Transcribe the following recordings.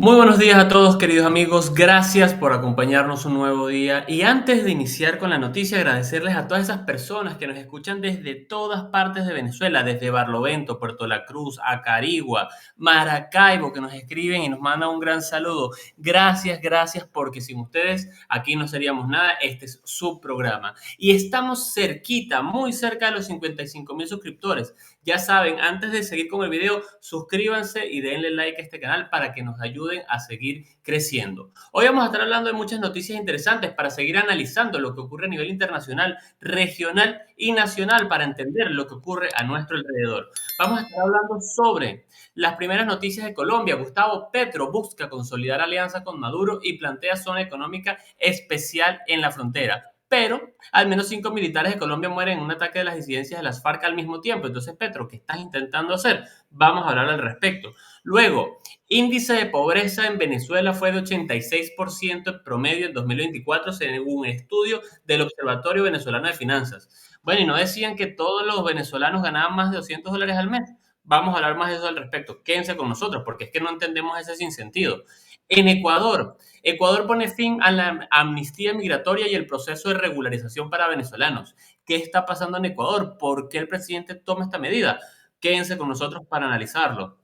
Muy buenos días a todos, queridos amigos. Gracias por acompañarnos un nuevo día. Y antes de iniciar con la noticia, agradecerles a todas esas personas que nos escuchan desde todas partes de Venezuela, desde Barlovento, Puerto La Cruz, Acarigua, Maracaibo, que nos escriben y nos mandan un gran saludo. Gracias, gracias, porque sin ustedes aquí no seríamos nada. Este es su programa. Y estamos cerquita, muy cerca de los 55,000 suscriptores. Ya saben, antes de seguir con el video, suscríbanse y denle like a este canal para que nos ayuden a seguir creciendo. Hoy vamos a estar hablando de muchas noticias interesantes para seguir analizando lo que ocurre a nivel internacional, regional y nacional para entender lo que ocurre a nuestro alrededor. Vamos a estar hablando sobre las primeras noticias de Colombia. Gustavo Petro busca consolidar alianza con Maduro y plantea zona económica especial en la frontera. Pero al menos 5 militares de Colombia mueren en un ataque de las disidencias de las FARC al mismo tiempo. Entonces, Petro, ¿qué estás intentando hacer? Vamos a hablar al respecto. Luego, índice de pobreza en Venezuela fue de 86% en promedio en 2024, según un estudio del Observatorio Venezolano de Finanzas. Bueno, y no decían que todos los venezolanos ganaban más de $200 al mes. Vamos a hablar más de eso al respecto. Quédense con nosotros, porque es que no entendemos ese sinsentido. En Ecuador, Ecuador pone fin a la amnistía migratoria y el proceso de regularización para venezolanos. ¿Qué está pasando en Ecuador? ¿Por qué el presidente toma esta medida? Quédense con nosotros para analizarlo.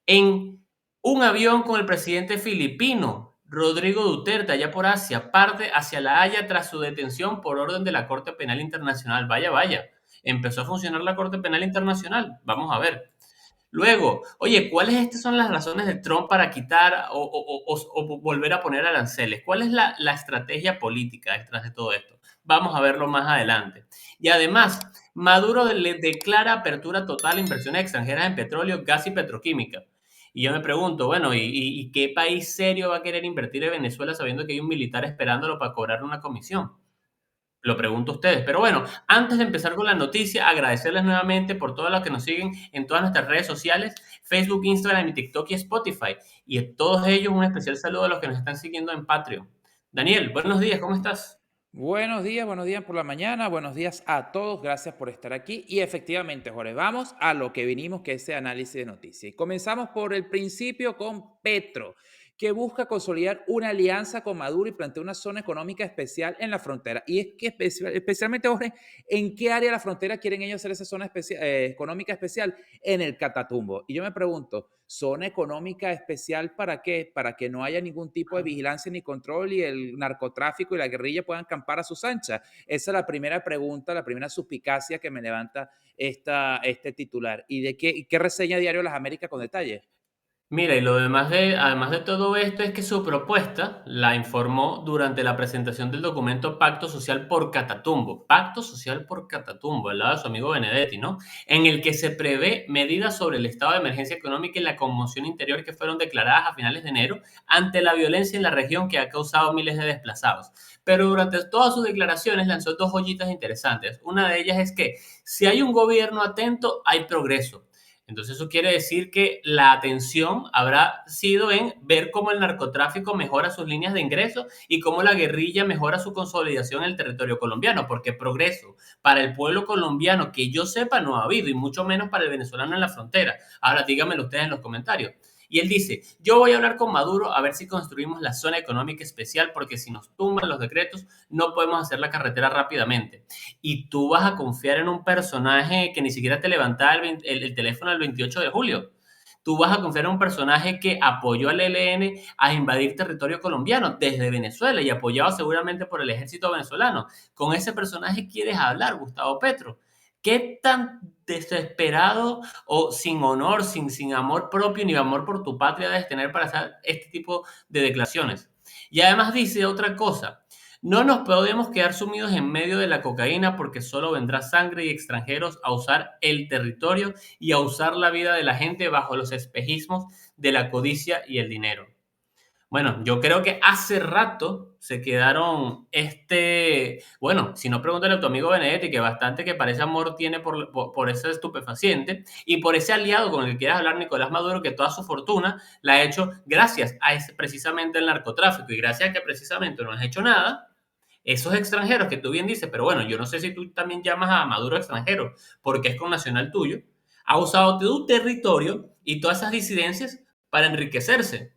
En un avión con el presidente filipino, Rodrigo Duterte, allá por Asia, parte hacia La Haya tras su detención por orden de la Corte Penal Internacional. Vaya, vaya. Empezó a funcionar la Corte Penal Internacional. Vamos a ver. Luego, oye, ¿cuáles estas son las razones de Trump para quitar o volver a poner aranceles? ¿Cuál es la estrategia política detrás de todo esto? Vamos a verlo más adelante. Y además, Maduro le declara apertura total a inversiones extranjeras en petróleo, gas y petroquímica. Y yo me pregunto, bueno, ¿y qué país serio va a querer invertir en Venezuela sabiendo que hay un militar esperándolo para cobrar una comisión? Lo pregunto a ustedes. Pero bueno, antes de empezar con la noticia, agradecerles nuevamente por todo lo que nos siguen en todas nuestras redes sociales, Facebook, Instagram, y TikTok y Spotify. Y a todos ellos un especial saludo a los que nos están siguiendo en Patreon. Daniel, buenos días, ¿cómo estás? Buenos días por la mañana, buenos días a todos, gracias por estar aquí. Y efectivamente, Jorge, vamos a lo que vinimos, que es ese análisis de noticias. Y comenzamos por el principio con Petro, que busca consolidar una alianza con Maduro y plantea una zona económica especial en la frontera. Y es que especialmente, Jorge, ¿en qué área de la frontera quieren ellos hacer esa zona económica especial? En el Catatumbo. Y yo me pregunto, ¿zona económica especial para qué? Para que no haya ningún tipo de vigilancia ni control y el narcotráfico y la guerrilla puedan campar a sus anchas. Esa es la primera pregunta, la primera suspicacia que me levanta este titular. ¿Y de qué reseña Diario Las Américas con detalle? Mira, y lo demás además de todo esto es que su propuesta la informó durante la presentación del documento Pacto Social por Catatumbo, Pacto Social por Catatumbo, al lado de su amigo Benedetti, ¿no? En el que se prevé medidas sobre el estado de emergencia económica y la conmoción interior que fueron declaradas a finales de enero ante la violencia en la región que ha causado miles de desplazados. Pero durante todas sus declaraciones lanzó dos joyitas interesantes. Una de ellas es que si hay un gobierno atento, hay progreso. Entonces eso quiere decir que la atención habrá sido en ver cómo el narcotráfico mejora sus líneas de ingreso y cómo la guerrilla mejora su consolidación en el territorio colombiano, porque progreso para el pueblo colombiano que yo sepa no ha habido, y mucho menos para el venezolano en la frontera. Ahora díganmelo ustedes en los comentarios. Y él dice, yo voy a hablar con Maduro a ver si construimos la zona económica especial, porque si nos tumban los decretos no podemos hacer la carretera rápidamente. Y tú vas a confiar en un personaje que ni siquiera te levantaba el teléfono el 28 de julio. Tú vas a confiar en un personaje que apoyó al ELN a invadir territorio colombiano desde Venezuela y apoyado seguramente por el ejército venezolano. Con ese personaje quieres hablar, Gustavo Petro. ¿Qué tan desesperado o sin honor, sin amor propio ni amor por tu patria debes tener para hacer este tipo de declaraciones? Y además dice otra cosa, no nos podemos quedar sumidos en medio de la cocaína porque solo vendrá sangre y extranjeros a usar el territorio y a usar la vida de la gente bajo los espejismos de la codicia y el dinero. Bueno, yo creo que hace rato se quedaron bueno, si no pregúntale a tu amigo Benedetti, que bastante que parece amor tiene por ese estupefaciente y por ese aliado con el que quieras hablar, Nicolás Maduro, que toda su fortuna la ha hecho gracias a ese, precisamente el narcotráfico y gracias a que precisamente no has hecho nada, esos extranjeros que tú bien dices, pero bueno, yo no sé si tú también llamas a Maduro extranjero, porque es con nacional tuyo, ha usado tu territorio y todas esas disidencias para enriquecerse.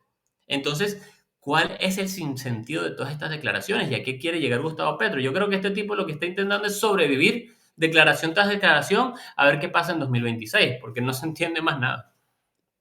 Entonces, ¿cuál es el sinsentido de todas estas declaraciones? ¿Y a qué quiere llegar Gustavo Petro? Yo creo que este tipo lo que está intentando es sobrevivir declaración tras declaración a ver qué pasa en 2026, porque no se entiende más nada.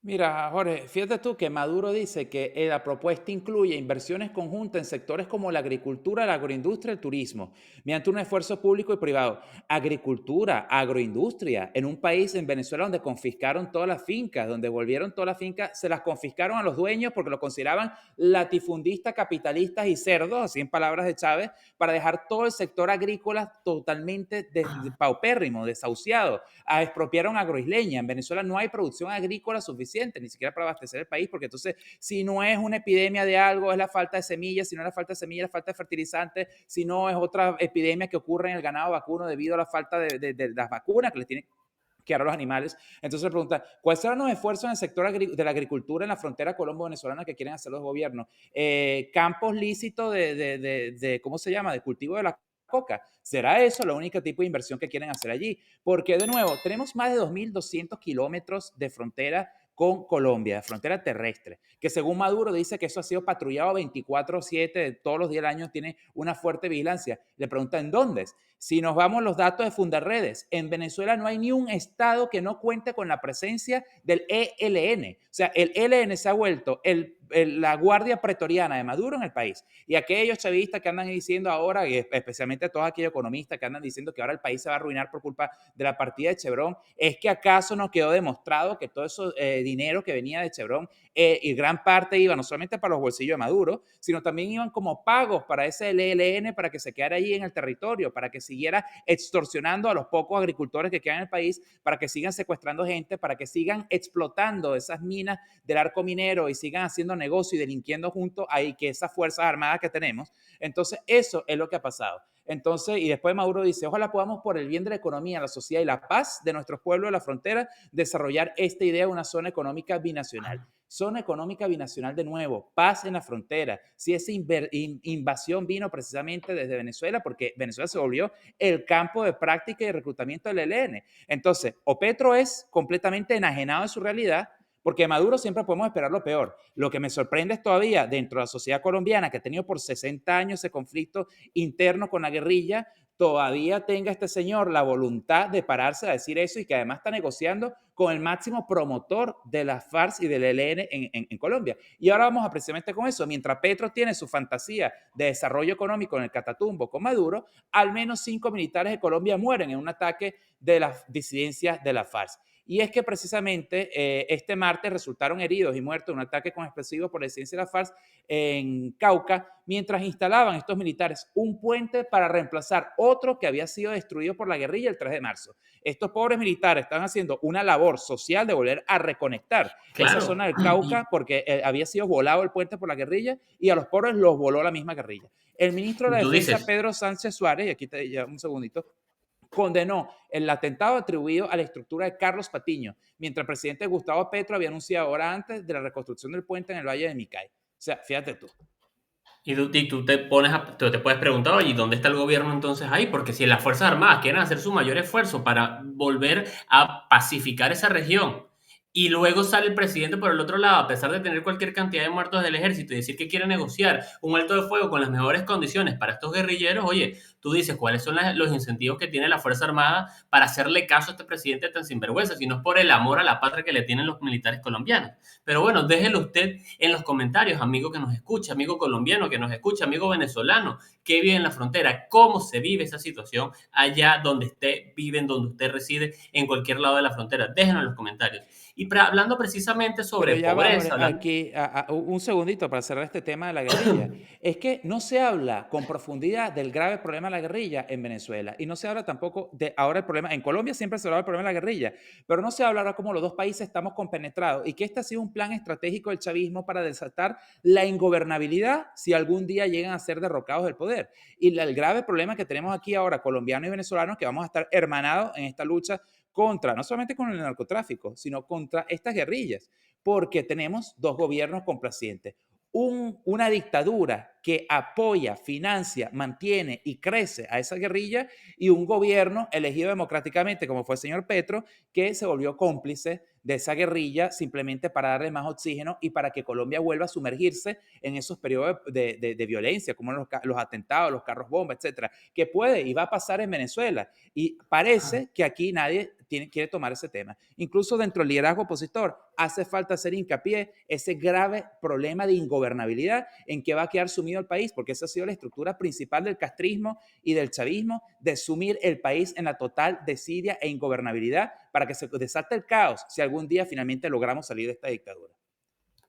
Mira, Jorge, fíjate tú que Maduro dice que la propuesta incluye inversiones conjuntas en sectores como la agricultura, la agroindustria y el turismo, mediante un esfuerzo público y privado. Agricultura, agroindustria, en un país, en Venezuela, donde confiscaron todas las fincas, donde volvieron todas las fincas, se las confiscaron a los dueños porque lo consideraban latifundistas, capitalistas y cerdos, así en palabras de Chávez, para dejar todo el sector agrícola totalmente paupérrimo, desahuciado. Expropiaron agroisleña. En Venezuela no hay producción agrícola suficiente, ni siquiera para abastecer el país, porque entonces, si no es una epidemia de algo, es la falta de semillas, si no es la falta de semillas, la falta de fertilizantes, si no es otra epidemia que ocurre en el ganado vacuno debido a la falta de las vacunas que les tienen que dar a los animales. Entonces le pregunta, ¿cuáles serán los esfuerzos en el sector de la agricultura en la frontera colombo-venezolana que quieren hacer los gobiernos? Campos lícitos ¿cómo se llama? De cultivo de la coca. ¿Será eso la única tipo de inversión que quieren hacer allí? Porque, de nuevo, tenemos más de 2.200 kilómetros de frontera con Colombia, de frontera terrestre, que según Maduro dice que eso ha sido patrullado 24/7, todos los días del año tiene una fuerte vigilancia. Le preguntan, ¿en dónde? Si nos vamos a los datos de Fundarredes, en Venezuela no hay ni un estado que no cuente con la presencia del ELN. O sea, el ELN se ha vuelto la guardia pretoriana de Maduro en el país. Y aquellos chavistas que andan diciendo ahora, y especialmente todos aquellos economistas que andan diciendo que ahora el país se va a arruinar por culpa de la partida de Chevron, es que acaso nos quedó demostrado que todo ese dinero que venía de Chevron y gran parte iba no solamente para los bolsillos de Maduro, sino también iban como pagos para ese ELN para que se quedara ahí en el territorio, para que siguiera extorsionando a los pocos agricultores que quedan en el país, para que sigan secuestrando gente, para que sigan explotando esas minas del arco minero y sigan haciendo negocio y delinquiendo juntos ahí que esas fuerzas armadas que tenemos. Entonces, eso es lo que ha pasado. Entonces, y después Maduro dice, ojalá podamos por el bien de la economía, la sociedad y la paz de nuestros pueblos de la frontera desarrollar esta idea de una zona económica binacional. Zona económica binacional de nuevo, paz en la frontera. Si esa invasión vino precisamente desde Venezuela, porque Venezuela se volvió el campo de práctica y reclutamiento del ELN. Entonces, o Petro es completamente enajenado de su realidad, porque de Maduro siempre podemos esperar lo peor. Lo que me sorprende es todavía dentro de la sociedad colombiana, que ha tenido por 60 años ese conflicto interno con la guerrilla, todavía tenga este señor la voluntad de pararse a decir eso y que además está negociando con el máximo promotor de las FARC y del ELN en Colombia. Y ahora vamos a precisamente con eso. Mientras Petro tiene su fantasía de desarrollo económico en el Catatumbo con Maduro, al menos 5 militares de Colombia mueren en un ataque de las disidencias de la FARC. Y es que precisamente este martes resultaron heridos y muertos en un ataque con explosivos por la disidencia de la FARC en Cauca, mientras instalaban estos militares un puente para reemplazar otro que había sido destruido por la guerrilla el 3 de marzo. Estos pobres militares están haciendo una labor social de volver a reconectar esa Claro, zona del y Cauca porque había sido volado el puente por la guerrilla y a los pobres los voló la misma guerrilla. El ministro de la tú Defensa, dices, Pedro Sánchez Suárez, y aquí te ya un segundito, condenó el atentado atribuido a la estructura de Carlos Patiño, mientras el presidente Gustavo Petro había anunciado horas antes de la reconstrucción del puente en el Valle de Micay. O sea, fíjate tú. y tú te puedes preguntar, oye, ¿y dónde está el gobierno entonces ahí? Porque si las Fuerzas Armadas quieren hacer su mayor esfuerzo para volver a pacificar esa región y luego sale el presidente por el otro lado, a pesar de tener cualquier cantidad de muertos del ejército y decir que quiere negociar un alto de fuego con las mejores condiciones para estos guerrilleros, oye, tú dices, ¿cuáles son los incentivos que tiene la Fuerza Armada para hacerle caso a este presidente tan sinvergüenza? Si no es por el amor a la patria que le tienen los militares colombianos. Pero bueno, déjelo usted en los comentarios, amigo que nos escucha, amigo colombiano que nos escucha, amigo venezolano que vive en la frontera, cómo se vive esa situación allá donde usted vive, en donde usted reside, en cualquier lado de la frontera. Déjenos en los comentarios. Y hablando precisamente Pero sobre ya va, pobreza, Jorge, hablando... aquí un segundito para cerrar este tema de la guerrilla. Es que no se habla con profundidad del grave problema de la guerrilla en Venezuela y no se habla tampoco de ahora el problema. En Colombia siempre se habla del problema de la guerrilla, pero no se habla ahora cómo los dos países estamos compenetrados y que este ha sido un plan estratégico del chavismo para desatar la ingobernabilidad si algún día llegan a ser derrocados del poder. Y el grave problema que tenemos aquí ahora, colombianos y venezolanos, que vamos a estar hermanados en esta lucha contra, no solamente con el narcotráfico, sino contra estas guerrillas porque tenemos dos gobiernos complacientes. Una dictadura que apoya, financia, mantiene y crece a esa guerrilla y un gobierno elegido democráticamente, como fue el señor Petro, que se volvió cómplice de esa guerrilla simplemente para darle más oxígeno y para que Colombia vuelva a sumergirse en esos periodos de violencia, como los atentados, los carros bomba, etcétera, que puede y va a pasar en Venezuela. Y parece que aquí nadie quiere tomar ese tema. Incluso dentro del liderazgo opositor hace falta hacer hincapié ese grave problema de ingobernabilidad en que va a quedar sumido el país, porque esa ha sido la estructura principal del castrismo y del chavismo, de sumir el país en la total desidia e ingobernabilidad para que se desate el caos si algún día finalmente logramos salir de esta dictadura.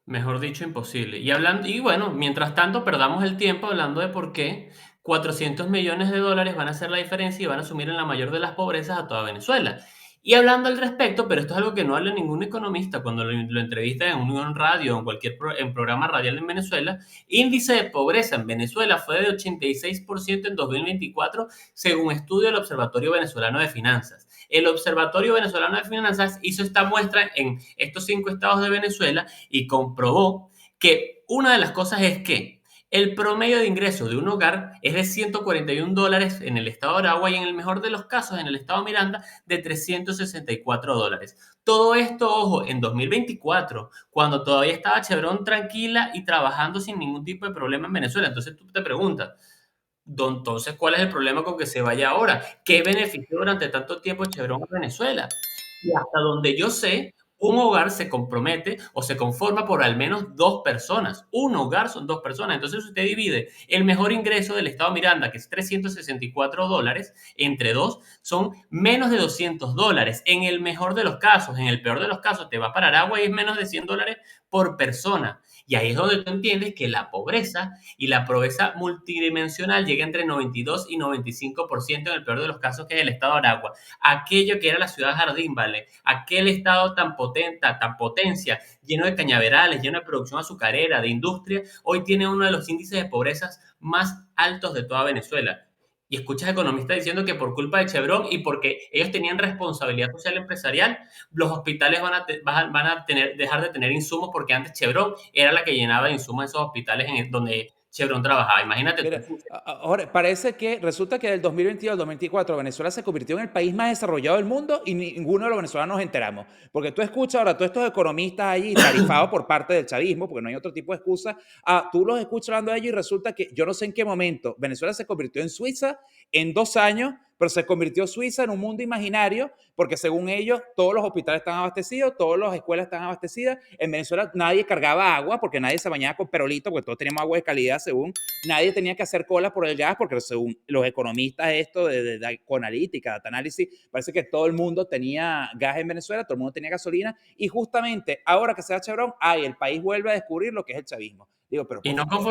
Mejor dicho, imposible. Y hablando, y bueno, mientras tanto, perdamos el tiempo hablando de por qué 400 millones de dólares van a hacer la diferencia y van a sumir en la mayor de las pobrezas a toda Venezuela. Y hablando al respecto, pero esto es algo que no habla ningún economista cuando lo entrevista en un radio o en cualquier en programa radial en Venezuela, índice de pobreza en Venezuela fue de 86% en 2024, según estudio del Observatorio Venezolano de Finanzas. El Observatorio Venezolano de Finanzas hizo esta muestra en estos 5 estados de Venezuela y comprobó que una de las cosas es que el promedio de ingresos de un hogar es de $141 en el estado de Aragua y en el mejor de los casos en el estado Miranda de $364. Todo esto, ojo, en 2024, cuando todavía estaba Chevron tranquila y trabajando sin ningún tipo de problema en Venezuela. Entonces tú te preguntas, entonces, ¿cuál es el problema con que se vaya ahora? ¿Qué benefició durante tanto tiempo Chevron a Venezuela? Y hasta donde yo sé, un hogar se compromete o se conforma por al menos 2 personas. Un hogar son 2 personas. Entonces, si usted divide el mejor ingreso del estado Miranda, que es $364, entre dos, son menos de $200. En el mejor de los casos, en el peor de los casos, te va para Aragua y es menos de $100 por persona. Y ahí es donde tú entiendes que la pobreza y la pobreza multidimensional llega entre 92 y 95% en el peor de los casos, que es el estado de Aragua. Aquello que era la ciudad jardín, ¿vale? Aquel estado tan potente, tan potencia, lleno de cañaverales, lleno de producción azucarera, de industria, hoy tiene uno de los índices de pobreza más altos de toda Venezuela. Y escuchas economistas diciendo que por culpa de Chevron y porque ellos tenían responsabilidad social empresarial, los hospitales van a dejar de tener insumos porque antes Chevron era la que llenaba de insumos esos hospitales donde Chevron trabajaba. Imagínate tú. Mira, ahora parece que resulta que del 2022 al 2024 Venezuela se convirtió en el país más desarrollado del mundo y ninguno de los venezolanos nos enteramos. Porque tú escuchas ahora a todos estos economistas allí tarifados por parte del chavismo, porque no hay otro tipo de excusa, tú los escuchas hablando de ellos y resulta que yo no sé en qué momento Venezuela se convirtió en Suiza en 2 años, pero se convirtió Suiza en un mundo imaginario, porque según ellos todos los hospitales están abastecidos, todas las escuelas están abastecidas. En Venezuela nadie cargaba agua porque nadie se bañaba con perolito, porque todos teníamos agua de calidad según. Nadie tenía que hacer cola por el gas, porque según los economistas esto de Conalítica, Data Analysis, parece que todo el mundo tenía gas en Venezuela, todo el mundo tenía gasolina, y justamente ahora que se da Chevron, el país vuelve a descubrir lo que es el chavismo. Digo, pero Y por no favor.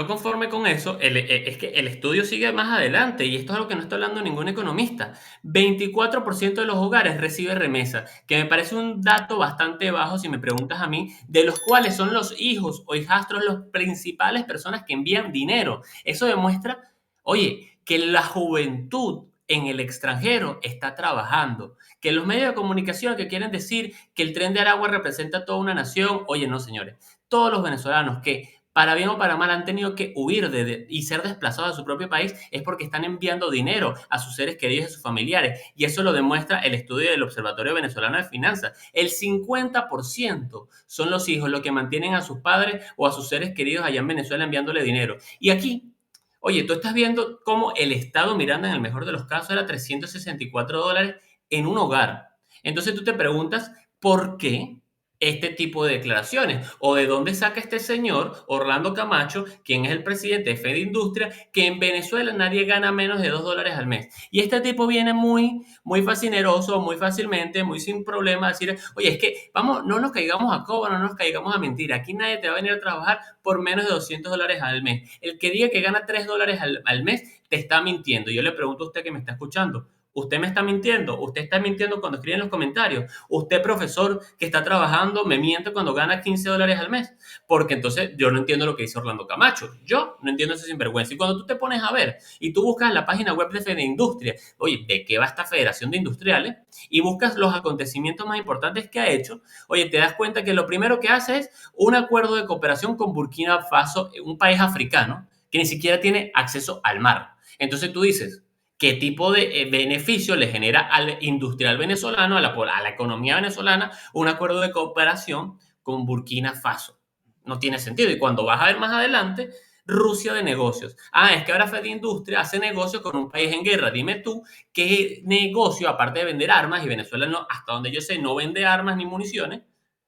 conforme con eso, es que el estudio sigue más adelante, y esto es algo que no está hablando ningún economista. 24% de los hogares recibe remesa, que me parece un dato bastante bajo si me preguntas a mí, de los cuales son los hijos o hijastros las principales personas que envían dinero. Eso demuestra, oye, que la juventud en el extranjero está trabajando, que los medios de comunicación que quieren decir que el Tren de Aragua representa toda una nación, oye, no, señores, todos los venezolanos que para bien o para mal han tenido que huir y ser desplazados de su propio país es porque están enviando dinero a sus seres queridos y a sus familiares. Y eso lo demuestra el estudio del Observatorio Venezolano de Finanzas. El 50% son los hijos los que mantienen a sus padres o a sus seres queridos allá en Venezuela enviándole dinero. Y aquí, oye, tú estás viendo cómo el Estado Miranda, en el mejor de los casos, era $364 en un hogar. Entonces tú te preguntas, ¿por qué este tipo de declaraciones? ¿O de dónde saca este señor, Orlando Camacho, quien es el presidente de Fede Industria, que en Venezuela nadie gana menos de $2 al mes? Y este tipo viene muy fascineroso, muy fácilmente, muy sin problema a decir, oye, es que vamos, no nos caigamos a coba, no nos caigamos a mentir. Aquí nadie te va a venir a trabajar por menos de $200 al mes. El que diga que gana $3 al mes te está mintiendo. Yo le pregunto a usted que me está escuchando, ¿usted me está mintiendo? ¿Usted está mintiendo cuando escribe en los comentarios? ¿Usted, profesor, que está trabajando, me miente cuando gana $15 al mes? Porque entonces yo no entiendo lo que dice Orlando Camacho. Yo no entiendo ese sinvergüenza. Y cuando tú te pones a ver y tú buscas en la página web de Fede Industria, oye, ¿de qué va esta Federación de Industriales? Y buscas los acontecimientos más importantes que ha hecho, oye, te das cuenta que lo primero que hace es un acuerdo de cooperación con Burkina Faso, un país africano que ni siquiera tiene acceso al mar. Entonces tú dices, qué tipo de beneficio le genera al industrial venezolano, a la economía venezolana, un acuerdo de cooperación con Burkina Faso. No tiene sentido. Y cuando vas a ver más adelante, Rusia de negocios. Ah, es que ahora Fed Industria hace negocios con un país en guerra. Dime tú, ¿qué negocio, aparte de vender armas, y Venezuela no, hasta donde yo sé, no vende armas ni municiones,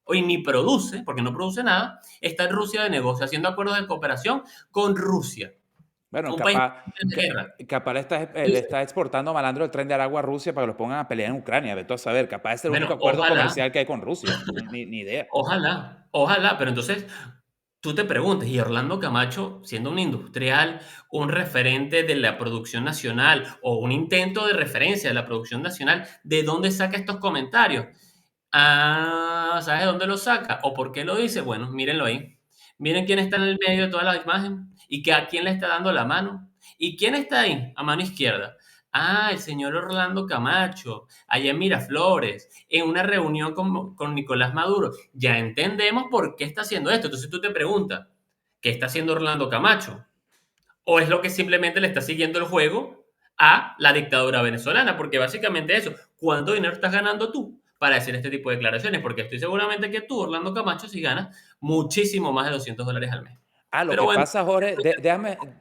o ni produce, porque no produce nada, está en Rusia de negocio, haciendo acuerdos de cooperación con Rusia, Bueno, un país capaz, en guerra. capaz le está exportando malandro el tren de Aragua a Rusia para que los pongan a pelear en Ucrania. Vete a saber, capaz es el único Bueno, acuerdo ojalá, comercial que hay con Rusia. Ni idea. ojalá, ojalá, pero entonces tú te preguntes, y Orlando Camacho, siendo un industrial, un referente de la producción nacional o un intento de referencia de la producción nacional, ¿de dónde saca estos comentarios? Ah, ¿sabes de dónde lo saca? ¿O por qué lo dice? Bueno, mírenlo ahí. Miren quién está en el medio de toda la imagen y que a quién le está dando la mano. ¿Y quién está ahí? A mano izquierda. Ah, el señor Orlando Camacho, allá en Miraflores, en una reunión con Nicolás Maduro. Ya entendemos por qué está haciendo esto. Entonces tú te preguntas, ¿qué está haciendo Orlando Camacho? ¿O es lo que simplemente le está siguiendo el juego a la dictadura venezolana? Porque básicamente eso, ¿cuánto dinero estás ganando tú para decir este tipo de declaraciones? Porque estoy seguramente que tú, Orlando Camacho, sí ganas muchísimo más de $200 al mes. Ah, lo Pero que bueno, pasa, Jorge,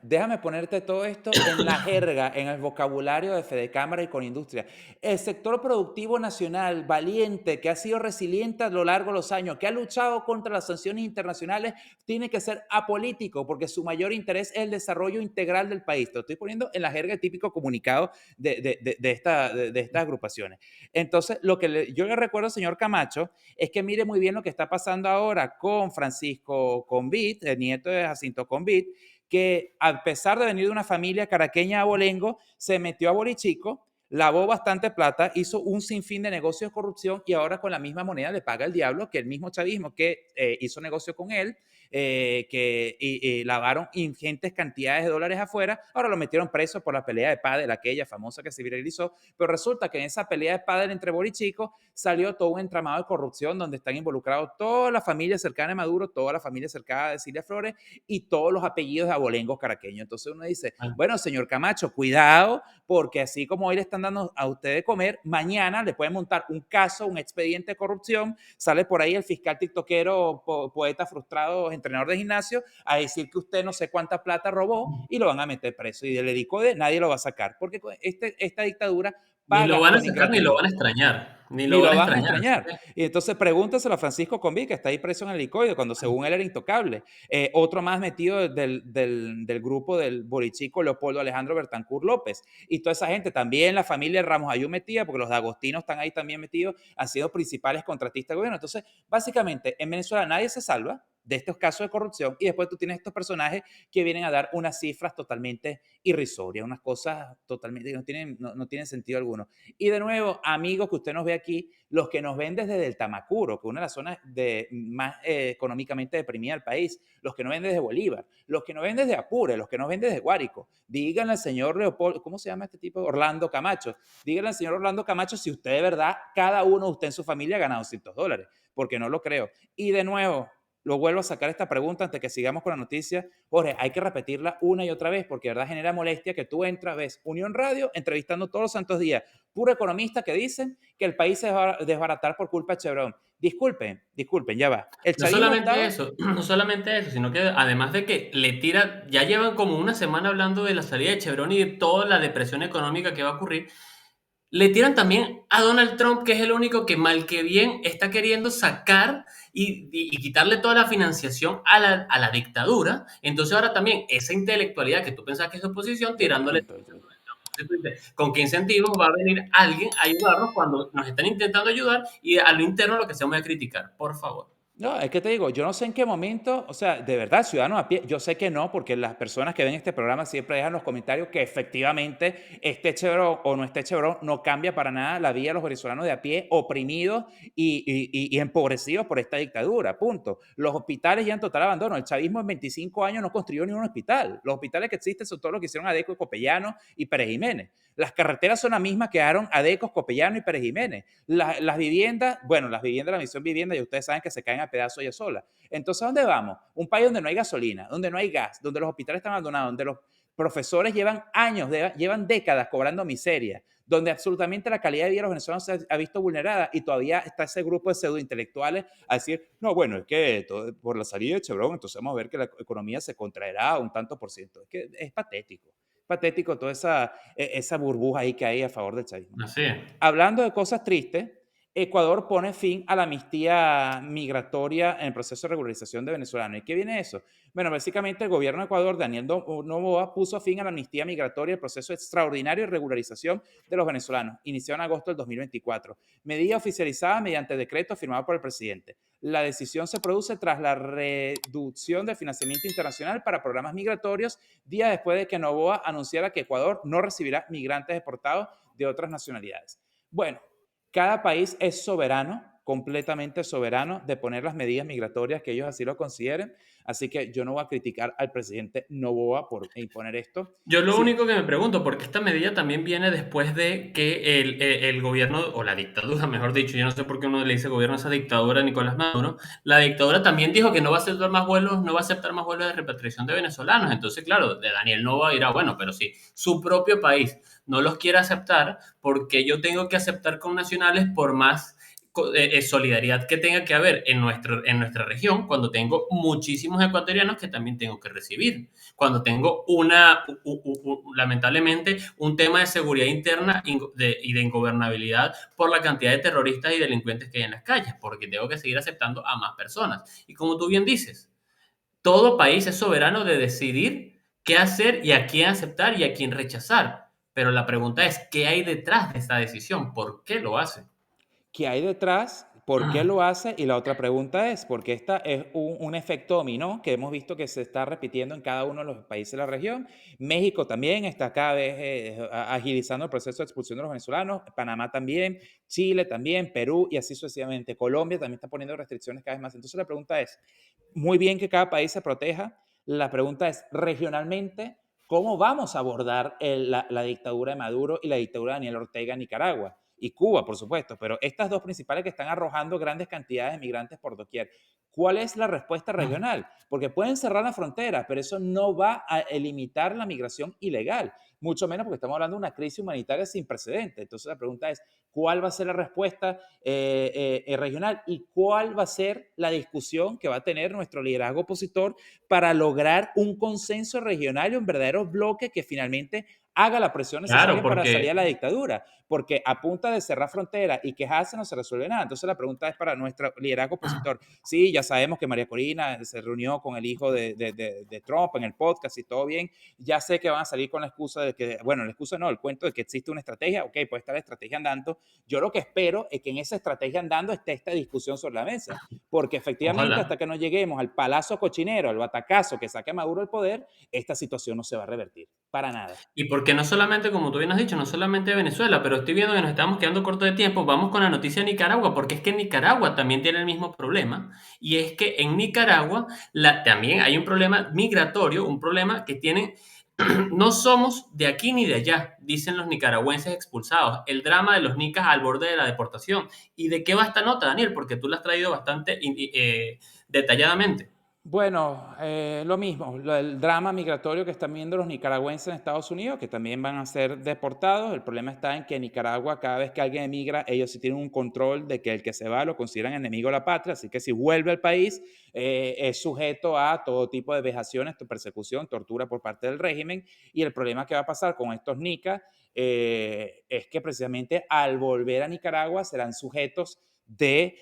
déjame ponerte todo esto en la jerga, en el vocabulario de Fede Cámara y con industria. El sector productivo nacional valiente, que ha sido resiliente a lo largo de los años, que ha luchado contra las sanciones internacionales, tiene que ser apolítico porque su mayor interés es el desarrollo integral del país. Te lo estoy poniendo en la jerga, el típico comunicado de estas agrupaciones. Entonces, yo le recuerdo al señor Camacho es que mire muy bien lo que está pasando ahora con Francisco Convit, el nieto de Jacinto Convit, que a pesar de venir de una familia caraqueña abolengo, se metió a Borichico, lavó bastante plata, hizo un sinfín de negocios de corrupción y ahora con la misma moneda le paga el diablo que el mismo chavismo que hizo negocio con él, y lavaron ingentes cantidades de dólares afuera, ahora lo metieron preso por la pelea de pádel, aquella famosa que se viralizó, pero resulta que en esa pelea de pádel entre Borichico salió todo un entramado de corrupción donde están involucrados toda la familia cercana de Maduro, toda la familia cercana de Cilia Flores y todos los apellidos de abolengos caraqueños. Entonces uno dice, bueno, señor Camacho, cuidado, porque así como hoy le están dando a usted de comer, mañana le pueden montar un caso, un expediente de corrupción, sale por ahí el fiscal tiktokero, poeta frustrado, entrenador de gimnasio, a decir que usted no sé cuánta plata robó y lo van a meter preso. Y del EDICODE nadie lo va a sacar, porque esta dictadura ni lo paga van a con sacar ni lo ingratitud. van a extrañar. Ni lo Ni van lo a van a extrañar. Así extrañar. Y entonces pregúntaselo a Francisco Conví, que está ahí preso en el helicoide, cuando según él era intocable. Otro más metido del grupo del borichico Leopoldo Alejandro Bertancur López. Y toda esa gente, también la familia Ramos Ayú metida, porque los de Agostino están ahí también metidos, han sido principales contratistas del gobierno. Entonces, básicamente, en Venezuela nadie se salva de estos casos de corrupción y después tú tienes estos personajes que vienen a dar unas cifras totalmente irrisorias, unas cosas totalmente que no tienen sentido alguno. Y de nuevo, amigos que usted nos ve aquí, los que nos ven desde el Tamacuro, que es una de las zonas más económicamente deprimida del país, los que nos ven desde Bolívar, los que nos ven desde Apure, los que nos ven desde Guárico, díganle al señor Leopoldo, ¿cómo se llama este tipo? Orlando Camacho. Díganle al señor Orlando Camacho si usted de verdad, cada uno de usted en su familia ha ganado $200, porque no lo creo. Y de nuevo, lo vuelvo a sacar esta pregunta antes que sigamos con la noticia. Jorge, hay que repetirla una y otra vez porque de verdad genera molestia que tú entras, ves Unión Radio entrevistando todos los santos días, puro economista que dicen que el país se va a desbaratar por culpa de Chevron. Disculpen, ya va. El no chavismo solamente estaba. eso, no solamente eso, sino que además de que le tira, ya llevan como una semana hablando de la salida de Chevron y de toda la depresión económica que va a ocurrir, le tiran también a Donald Trump, que es el único que mal que bien está queriendo sacar y quitarle toda la financiación a la dictadura. Entonces ahora también esa intelectualidad que tú pensabas que es oposición, tirándole. Entonces tú dices, ¿con qué incentivos va a venir alguien a ayudarnos cuando nos están intentando ayudar y a lo interno lo que se va a criticar? Por favor. No, es que te digo, yo no sé en qué momento, o sea, de verdad, ciudadanos a pie, yo sé que no, porque las personas que ven este programa siempre dejan en los comentarios que efectivamente este Chevron o no este Chevron no cambia para nada la vida de los venezolanos de a pie, oprimidos y empobrecidos por esta dictadura, punto. Los hospitales ya en total abandono, el chavismo en 25 años no construyó ni un hospital, los hospitales que existen son todos los que hicieron Adeco, Copellano y Pérez Jiménez. Las carreteras son las mismas que quedaron Adecos, Copellano y Pérez Jiménez. Las viviendas, bueno, las viviendas, la misión vivienda, y ustedes saben que se caen a pedazos ellas solas. Entonces, ¿a dónde vamos? Un país donde no hay gasolina, donde no hay gas, donde los hospitales están abandonados, donde Profesores llevan años, llevan décadas cobrando miseria, donde absolutamente la calidad de vida de los venezolanos se ha visto vulnerada y todavía está ese grupo de pseudointelectuales a decir, no, bueno, es que por la salida de Chevron, entonces vamos a ver que la economía se contraerá un tanto por ciento. Es que es patético toda esa burbuja ahí que hay a favor del chavismo. Así es. Hablando de cosas tristes, Ecuador pone fin a la amnistía migratoria en el proceso de regularización de venezolanos. ¿Y qué viene eso? Bueno, básicamente el gobierno de Ecuador, Daniel Noboa, puso fin a la amnistía migratoria, el proceso extraordinario de regularización de los venezolanos, inició en agosto del 2024. Medida oficializada mediante decreto firmado por el presidente. La decisión se produce tras la reducción del financiamiento internacional para programas migratorios, días después de que Noboa anunciara que Ecuador no recibirá migrantes deportados de otras nacionalidades. Bueno, cada país es soberano, completamente soberano, de poner las medidas migratorias que ellos así lo consideren. Así que yo no voy a criticar al presidente Noboa por imponer esto. Yo lo Sí, único que me pregunto, porque esta medida también viene después de que el gobierno, o la dictadura, mejor dicho, yo no sé por qué uno le dice gobierno a esa dictadura, Nicolás Maduro, la dictadura también dijo que no va a aceptar más vuelos, no va a aceptar más vuelos de repatriación de venezolanos. Entonces, claro, de Daniel Noboa dirá, bueno, pero si su propio país no los quiere aceptar, porque yo tengo que aceptar con nacionales por más solidaridad que tenga que haber en nuestra región, cuando tengo muchísimos ecuatorianos que también tengo que recibir, cuando tengo lamentablemente un tema de seguridad interna y de ingobernabilidad por la cantidad de terroristas y delincuentes que hay en las calles, porque tengo que seguir aceptando a más personas. Y como tú bien dices, todo país es soberano de decidir qué hacer y a quién aceptar y a quién rechazar. Pero la pregunta es, ¿qué hay detrás de esta decisión? ¿Por qué lo hace? ¿qué hay detrás? ¿Por qué lo hace? Y la otra pregunta es, porque esta es un efecto dominó que hemos visto que se está repitiendo en cada uno de los países de la región. México también está cada vez agilizando el proceso de expulsión de los venezolanos, Panamá también, Chile también, Perú y así sucesivamente. Colombia también está poniendo restricciones cada vez más. Entonces la pregunta es, muy bien que cada país se proteja, la pregunta es, regionalmente, ¿cómo vamos a abordar la dictadura de Maduro y la dictadura de Daniel Ortega en Nicaragua? Y Cuba, por supuesto, pero estas dos principales que están arrojando grandes cantidades de migrantes por doquier. ¿Cuál es la respuesta regional? Porque pueden cerrar la frontera, pero eso no va a limitar la migración ilegal, mucho menos porque estamos hablando de una crisis humanitaria sin precedentes. Entonces la pregunta es, ¿cuál va a ser la respuesta regional y cuál va a ser la discusión que va a tener nuestro liderazgo opositor para lograr un consenso regional y un verdadero bloque que finalmente haga la presión Claro, necesaria para salir a la porque dictadura? Porque a punta de cerrar fronteras y quejarse no se resuelve nada. Entonces la pregunta es para nuestro liderazgo opositor. Sí, ya sabemos que María Corina se reunió con el hijo de Trump en el podcast y todo bien. Ya sé que van a salir con la excusa de que, bueno, la excusa no, el cuento de que existe una estrategia. Ok, puede estar la estrategia andando. Yo lo que espero es que en esa estrategia andando esté esta discusión sobre la mesa. Porque efectivamente, hasta ojalá. que no lleguemos al palazo cochinero, al batacazo que saque a Maduro el poder, esta situación no se va a revertir. Para nada. Y porque no solamente, como tú bien has dicho, no solamente Venezuela, pero estoy viendo que nos estamos quedando corto de tiempo, vamos con la noticia de Nicaragua, porque es que Nicaragua también tiene el mismo problema, y es que en Nicaragua también hay un problema migratorio, un problema que tienen, no somos de aquí ni de allá, dicen los nicaragüenses expulsados, el drama de los nicas al borde de la deportación. ¿Y de qué va esta nota, Daniel? Porque tú la has traído bastante detalladamente. Bueno, lo mismo, el drama migratorio que están viendo los nicaragüenses en Estados Unidos, que también van a ser deportados. El problema está en que en Nicaragua, cada vez que alguien emigra, ellos sí tienen un control de que el que se va lo consideran enemigo de la patria, así que si vuelve al país, es sujeto a todo tipo de vejaciones, persecución, tortura por parte del régimen. Y el problema que va a pasar con estos nicas es que precisamente al volver a Nicaragua serán sujetos de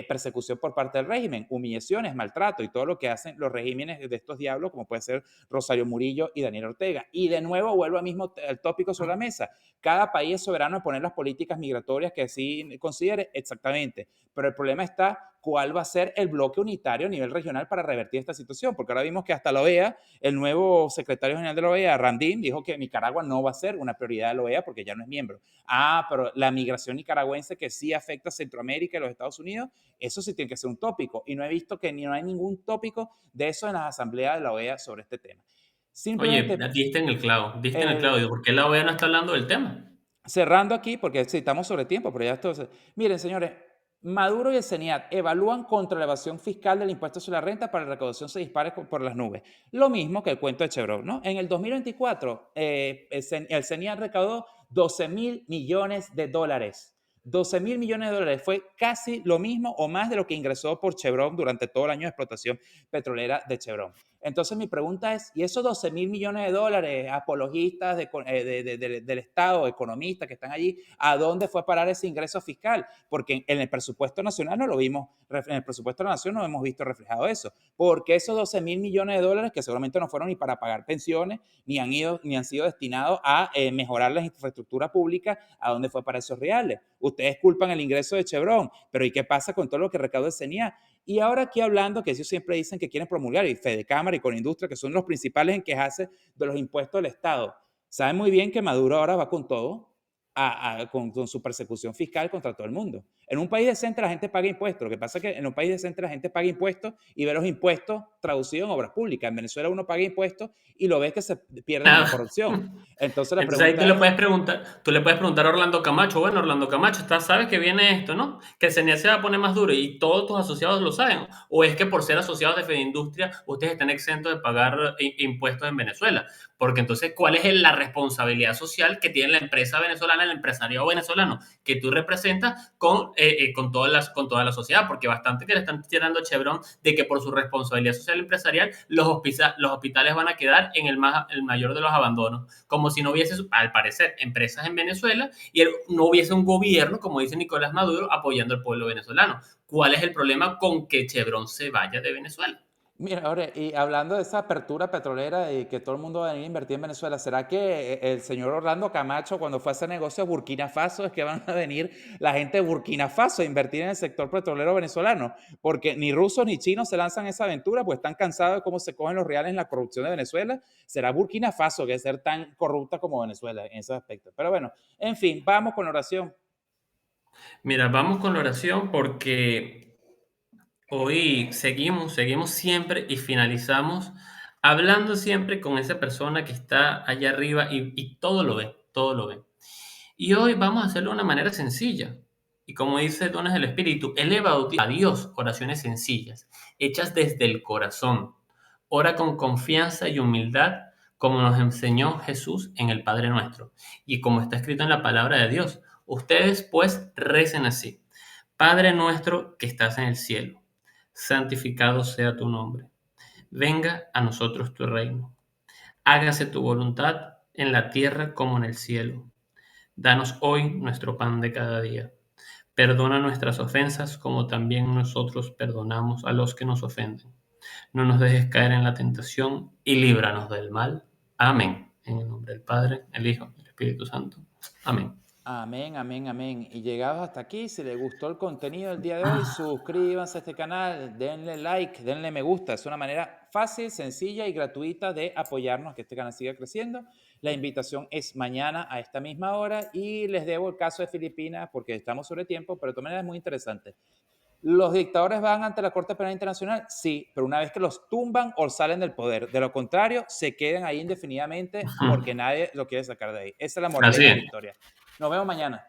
persecución por parte del régimen, humillaciones, maltrato y todo lo que hacen los regímenes de estos diablos, como puede ser Rosario Murillo y Daniel Ortega. Y de nuevo vuelvo al mismo el tópico sobre la mesa. Cada país es soberano de poner las políticas migratorias que así considere exactamente, pero el problema está cuál va a ser el bloque unitario a nivel regional para revertir esta situación, porque ahora vimos que hasta la OEA, el nuevo secretario general de la OEA, Randín, dijo que Nicaragua no va a ser una prioridad de la OEA porque ya no es miembro. Ah, pero la migración nicaragüense que sí afecta a Centroamérica y los Estados Unidos, eso sí tiene que ser un tópico. Y no he visto que ni no hay ningún tópico de eso en las asambleas de la OEA sobre este tema. Oye, Simplemente diste en el clavo. eh, Digo, ¿por qué la OEA no está hablando del tema? cerrando aquí, porque sí, estamos sobre tiempo, pero ya esto. Miren, señores, Maduro y el CENIAT evalúan contra la evasión fiscal del impuesto sobre la renta para la recaudación se dispare por las nubes. Lo mismo que el cuento de Chevron, ¿no? En el 2024, el CENIAT recaudó 12.000 millones de dólares. 12.000 millones de dólares fue casi lo mismo o más de lo que ingresó por Chevron durante todo el año de explotación petrolera de Chevron. Entonces mi pregunta es, ¿y esos 12.000 millones de dólares, apologistas del Estado, economistas que están allí, a dónde fue a parar ese ingreso fiscal? Porque en el presupuesto nacional no lo vimos, en el presupuesto de la nación no hemos visto reflejado eso. Porque esos 12.000 millones de dólares, que seguramente no fueron ni para pagar pensiones, ni han sido destinados a mejorar la infraestructura pública, ¿a dónde fue para esos reales? Ustedes culpan el ingreso de Chevron, pero ¿y qué pasa con todo lo que recauda el CENIA? Y ahora aquí hablando, que ellos siempre dicen que quieren promulgar, y Fede Cámara y con Industria, que son los principales en quejarse de los impuestos del Estado. Saben muy bien que Maduro ahora va con todo, con su persecución fiscal contra todo el mundo. En un país decente la gente paga impuestos. Lo que pasa es que en un país decente la gente paga impuestos y ve los impuestos traducidos en obras públicas. En Venezuela uno paga impuestos y lo ve que se pierden en la Ah, corrupción. Entonces la entonces ahí pregunta es, tú le puedes preguntar a Orlando Camacho, bueno, Orlando Camacho, sabes que viene esto, ¿no? Que el CNE se va a poner más duro y todos tus asociados lo saben. ¿O es que por ser asociados de Fedindustria ustedes están exentos de pagar impuestos en Venezuela? Porque entonces, ¿cuál es la responsabilidad social que tiene la empresa venezolana, el empresariado venezolano que tú representas con toda la sociedad? Porque bastante que le están tirando a Chevron de que por su responsabilidad social empresarial los hospitales van a quedar en el mayor de los abandonos, como si no hubiese, al parecer, empresas en Venezuela y no hubiese un gobierno, como dice Nicolás Maduro, apoyando al pueblo venezolano. ¿Cuál es el problema con que Chevron se vaya de Venezuela? mira, ahora, y hablando de esa apertura petrolera y que todo el mundo va a venir a invertir en Venezuela, ¿será que el señor Orlando Camacho, cuando fue a hacer negocio a Burkina Faso, es que van a venir la gente de Burkina Faso a invertir en el sector petrolero venezolano? Porque ni rusos ni chinos se lanzan a esa aventura, pues están cansados de cómo se cogen los reales en la corrupción de Venezuela. Será Burkina Faso que es ser tan corrupta como Venezuela en ese aspecto. Pero bueno, en fin, vamos con la oración. Mira, vamos con la oración porque hoy seguimos siempre y finalizamos hablando siempre con esa persona que está allá arriba y todo lo ve, todo lo ve. Y hoy vamos a hacerlo de una manera sencilla. Y como dice Dones del Espíritu, eleva a Dios oraciones sencillas, hechas desde el corazón. Ora con confianza y humildad, como nos enseñó Jesús en el Padre Nuestro. Y como está escrito en la palabra de Dios, ustedes pues recen así. Padre nuestro que estás en el cielo, santificado sea tu nombre. Venga a nosotros tu reino. Hágase tu voluntad en la tierra como en el cielo. Danos hoy nuestro pan de cada día. Perdona nuestras ofensas como también nosotros perdonamos a los que nos ofenden. No nos dejes caer en la tentación y líbranos del mal. Amén. En el nombre del Padre, el Hijo y el Espíritu Santo. Amén. Amén, amén, amén. Y llegados hasta aquí, si les gustó el contenido del día de hoy, suscríbanse a este canal, denle like, denle me gusta. Es una manera fácil, sencilla y gratuita de apoyarnos a que este canal siga creciendo. La invitación es mañana a esta misma hora y les debo el caso de Filipinas porque estamos sobre tiempo, pero de todas maneras es muy interesante. ¿Los dictadores van ante la Corte Penal Internacional? Sí, pero una vez que los tumban o salen del poder. De lo contrario, se quedan ahí indefinidamente porque nadie lo quiere sacar de ahí. Esa es la Así moraleja de es. la historia. Nos vemos mañana.